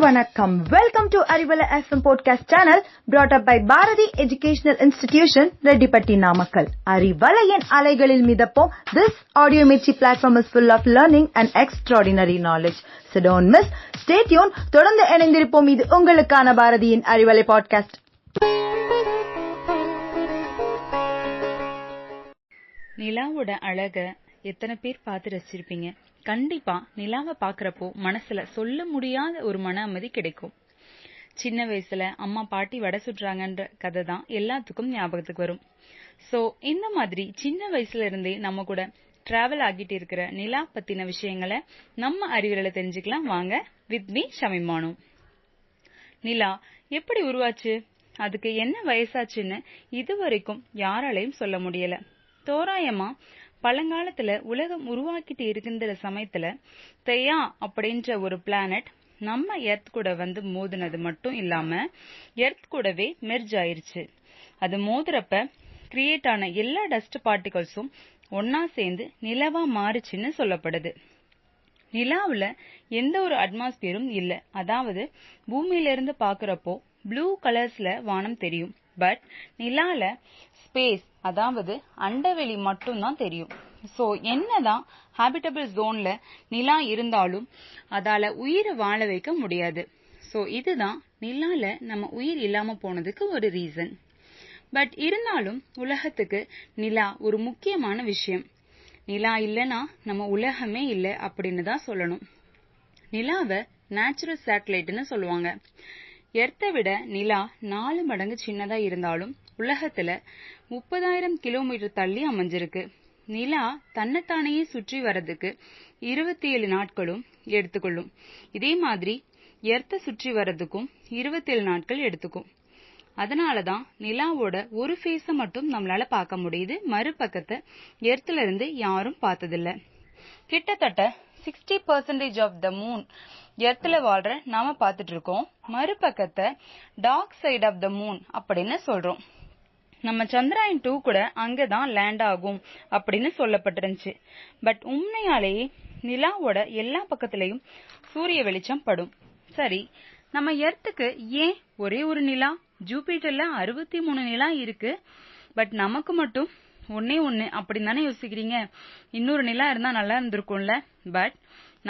வணக்கம். Welcome to Arivalai FM podcast channel brought up by Bharathi educational institution Rettipatti Namakkal. அறிவலையின் அலைகளில் மிதப்போம். This audio mirchi platform is full of learning and extraordinary knowledge. So don't miss. Stay tuned. தொடர்ந்து இணைந்திருப்போம். இது உங்களுக்கான பாரதியின் அறிவலை பாட்காஸ்ட். நிலாவோட அழக எத்தனை பேர் பார்த்து ரசிச்சிருப்பீங்க? கண்டிப்பா நிலாவை பாக்குறப்போ மனசுல சொல்ல முடியாத ஒரு மன அமைதி கிடைக்கும். சின்ன வயசுல அம்மா பாட்டி வடை சுடுறாங்கன்ற கதை தான் எல்லாத்துக்கும் ஞாபகத்துக்கு வரும். சோ இந்த மாதிரி சின்ன வயசுல இருந்தே நம்ம கூட டிராவல் ஆகிட்டு இருக்கிற நிலா பத்தின விஷயங்களை நம்ம அறிவியல தெரிஞ்சுக்கலாம். வாங்க, வித் மீ ஷமிமானு. நிலா எப்படி உருவாச்சு, அதுக்கு என்ன வயசாச்சுன்னு இதுவரைக்கும் யாராலையும் சொல்ல முடியல. தோராயமா பழங்காலத்துல உலகம் உருவாக்கிட்டு இருக்கின்ற சமயத்துல தெயா அப்படின்ற ஒரு பிளானட் நம்ம எர்த் கூட வந்து மோதினது மட்டும் இல்லாம எர்த் கூடவே மெர்ஜ் ஆயிருச்சு. அது மோதுறப்ப கிரியேட் ஆன எல்லா டஸ்ட் பார்ட்டிகல்ஸும் ஒன்னா சேர்ந்து நிலவா மாறுச்சுன்னு சொல்லப்படுது. நிலாவுல எந்த ஒரு அட்மாஸ்பியரும் இல்ல. அதாவது பூமியில இருந்து பாக்குறப்போ ப்ளூ கலர்ஸ்ல வானம் தெரியும். பட் நிலால ஸ்பேஸ், அதாவது அண்டவெளி மட்டும்தான் தெரியும். சோ என்னதான் ஹாபிட்டபிள் ஜோன்ல நிலா இருந்தாலும் அதால உயிரை வாழ வைக்க முடியாது. சோ இதுதான் நிலால நம்ம உயிர் இல்லாம போனதுக்கு ஒரு ரீசன். பட் இருந்தாலும் உலகத்துக்கு நிலா ஒரு முக்கியமான விஷயம். நிலா இல்லனா நம்ம உலகமே இல்ல அப்படின்னு தான் சொல்லணும். நிலாவை நேச்சுரல் சேட்டலைட்னு சொல்லுவாங்க. எர்த்தை விட நிலா 4 மடங்கு சின்னதா இருந்தாலும் உலகத்துல 30,000 கிலோமீட்டர் தள்ளி அமைஞ்சிருக்கு. நிலா தன்னைத்தானையே சுற்றி வர்றதுக்கு 27 நாட்களும் எடுத்துக்கொள்ளும். இதே மாதிரி எர்த்தை சுற்றி வர்றதுக்கும் 27 நாட்கள் எடுத்துக்கும். அதனாலதான் நிலாவோட ஒரு ஃபேஸ மட்டும் நம்மளால பார்க்க முடியுது. மறுபக்கத்தை எர்த்துல இருந்து யாரும் பார்த்ததில்ல. கிட்டத்தட்ட 60% ஆஃப் த மூன் எர்த்ல வாழ்ற நாம பார்த்துட்டு இருக்கோம். மறுபக்கத்தை dark side of the moon அப்படின்னு சொல்றோம். நம்ம சந்திராயன் 2 கூட அங்கதான் லேண்ட் ஆகும் அப்படின்னு சொல்லப்பட்டிருந்துச்சு. பட் உண்மையாலேயே நிலாவோட எல்லா பக்கத்திலையும் சூரிய வெளிச்சம் படும். சரி, நம்ம எர்த்துக்கு ஏன் ஒரே ஒரு நிலா? ஜூபிட்டர்ல 63 நிலா இருக்கு. பட் நமக்கு மட்டும் ஒன்னே ஒண்ணு அப்படின்னு தானே யோசிக்கிறீங்க? இன்னொரு நிலா இருந்தா நல்லா இருந்திருக்கும்ல. பட்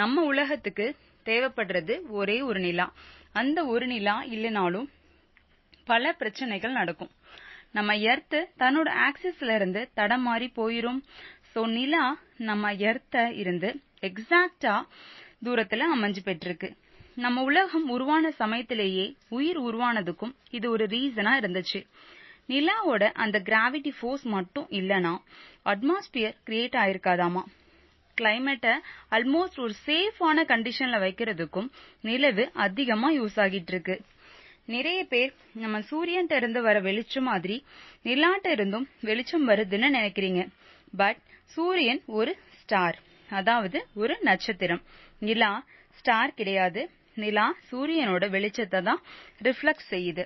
நம்ம உலகத்துக்கு தேவைப்படுறது ஒரே ஒரு நிலா. அந்த ஒரு நிலா இல்லைனாலும் பல பிரச்சனைகள் நடக்கும். நம்ம எர்த் தன்னோட ஆக்சிஸ்ல இருந்து தடம் மாறி போயிரும். சோ நிலா நம்ம எர்த்த இருந்து எக்ஸாக்டா தூரத்துல அமைஞ்சு பெற்றிருக்கு. நம்ம உலகம் உருவான சமயத்திலேயே உயிர் உருவானதுக்கும் இது ஒரு ரீசனா இருந்துச்சு. நிலாவோட அந்த கிராவிட்டி ஃபோர்ஸ் மட்டும் இல்லனா அட்மாஸ்பியர் கிரியேட் ஆயிருக்காதாமா. கிளைமேட்டை ஆல்மோஸ்ட் ஒரு சேஃபான கண்டிஷன்ல வைக்கிறதுக்கும் நிலவு அதிகமா யூஸ் ஆகிட்டு இருக்கு. நிறைய பேர் நம்ம சூரியன் இருந்து வர வெளிச்சம் மாதிரி நிலாட்ட இருந்தும் வெளிச்சம் வருதுன்னு நினைக்கிறீங்க. பட் சூரியன் ஒரு ஸ்டார், அதாவது ஒரு நட்சத்திரம். நிலா ஸ்டார் கிடையாது. நிலா சூரியனோட வெளிச்சத்தை தான் ரிஃப்ளெக்ட் செய்யுது.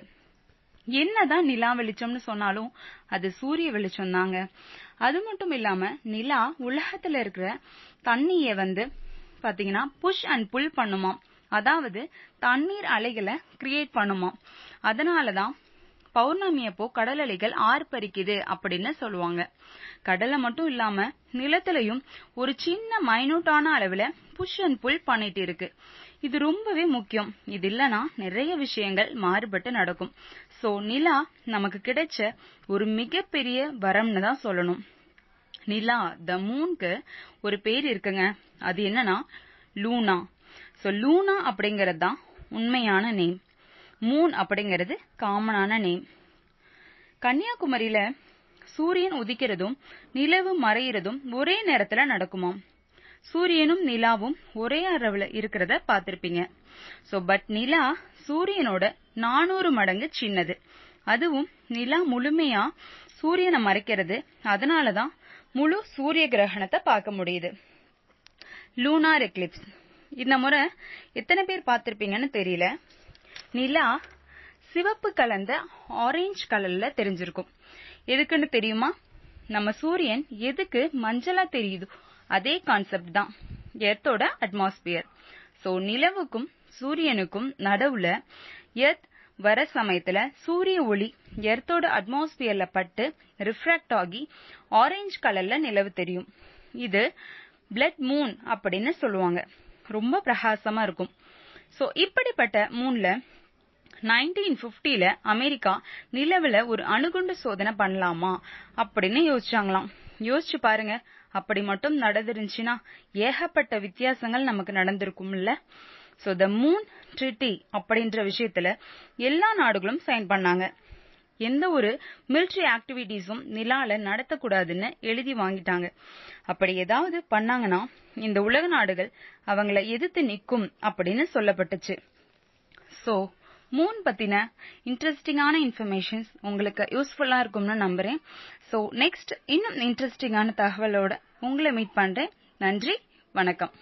என்னதான் நிலா வெளிச்சம்னு சொன்னாலும் அது சூரிய வெளிச்சம் தாங்க. அது மட்டும் இல்லாம நிலா உலகத்துல இருக்கிற தண்ணிய வந்து பாத்தீங்கன்னா புஷ் அண்ட் புல் பண்ணுமா. அதாவது தண்ணீர் அலைகளை கிரியேட் பண்ணுமா. அதனாலதான் பௌர்ணமியப்போ கடல் அலைகள் ஆர்ப்பரிக்குது அப்படின்னு சொல்லுவாங்க. கடலை மட்டும் இல்லாம நிலத்திலையும் ஒரு சின்ன மைனூட்டான அளவுல புஷ் அண்ட் புல் பண்ணிட்டு இருக்கு. இது ரொம்பவே முக்கியம். இது இல்லனா நிறைய விஷயங்கள் மாறுபட்டு நடக்கும். சோ நிலா நமக்கு கிடைச்ச ஒரு மிகப்பெரிய வரம்னு தான் சொல்லணும். நிலா த மூனுக்கு ஒரு பேர் இருக்குங்க. அது என்னன்னா லூனா. சோ லூனா அப்படிங்கறது தான் உண்மையான நேம். மூன் அப்படிங்கறது காமனான நேம். கன்னியாகுமரியில சூரியன் உதிக்கிறதும் நிலவு மறையிறதும் ஒரே நேரத்துல நடக்குமாம். சூரியனும் நிலாவும் ஒரே அளவுல இருக்கிறத பார்த்திருப்பீங்க. சோ பட் நிலா சூரியனோட 400 மடங்கு சின்னது. அதுவும் நிலா முழுமையா சூரியனை மறைக்கிறது. அதனாலதான் முழு சூரிய கிரகணத்தை பார்க்க முடியுது. லூனார் எக்லிப்ஸ் இந்த முறை எத்தனை பேர் பார்த்திருப்பீங்கன்னு தெரியல. நிலா சிவப்பு கலந்த ஆரஞ்சு கலர்ல தெரிஞ்சிருக்கும். எதுக்குன்னு தெரியுமா? நம்ம சூரியன் எதுக்கு மஞ்சளா தெரியுது அதே கான்செப்ட் தான் எர்த்தோட அட்மாஸ்பியர். சோ நிலவுக்கும் சூரியனுக்கும் நடுவுல எர்த் வர சமயத்துல சூரிய ஒளி எர்த்தோட அட்மாஸ்பியர்ல பட்டு ரிஃப்ராக்ட் ஆகி ஆரஞ்சு கலர்ல நிலவு தெரியும். இது பிளட் மூன் அப்படின்னு சொல்லுவாங்க. ரொம்ப பிரகாசமா இருக்கும். சோ இப்படிப்பட்ட மூன்ல 1950ல அமெரிக்கா நிலவுல ஒரு அணுகுண்டு சோதனை பண்ணலாமா அப்படின்னு யோசிச்சாங்களாம். யோசிச்சு பாருங்க, அப்படி மட்டும் நடந்துருந்துச்சுன்னா ஏகப்பட்ட வித்தியாசங்கள் நமக்கு நடந்திருக்கும்ல. சோ த மூன் ட்ரிட்டி அப்படின்ற விஷயத்துல எல்லா நாடுகளும் சைன் பண்ணாங்க. எந்த ஒரு மிலிட்டரி ஆக்டிவிட்டிஸும் நிலால நடத்தக்கூடாதுன்னு எழுதி வாங்கிட்டாங்க. அப்படி ஏதாவது பண்ணாங்கன்னா இந்த உலக நாடுகள் அவங்கள எதிர்த்து நிக்கும் அப்படின்னு சொல்லப்பட்டுச்சு. சோ மூன் பத்தின இன்ட்ரெஸ்டிங்கான இன்ஃபர்மேஷன்ஸ் உங்களுக்கு யூஸ்ஃபுல்லா இருக்கும்னு நம்புறேன். சோ நெக்ஸ்ட் இன்னும் இன்ட்ரெஸ்டிங்கான தகவலோட உங்களை மீட் பண்றேன். நன்றி, வணக்கம்.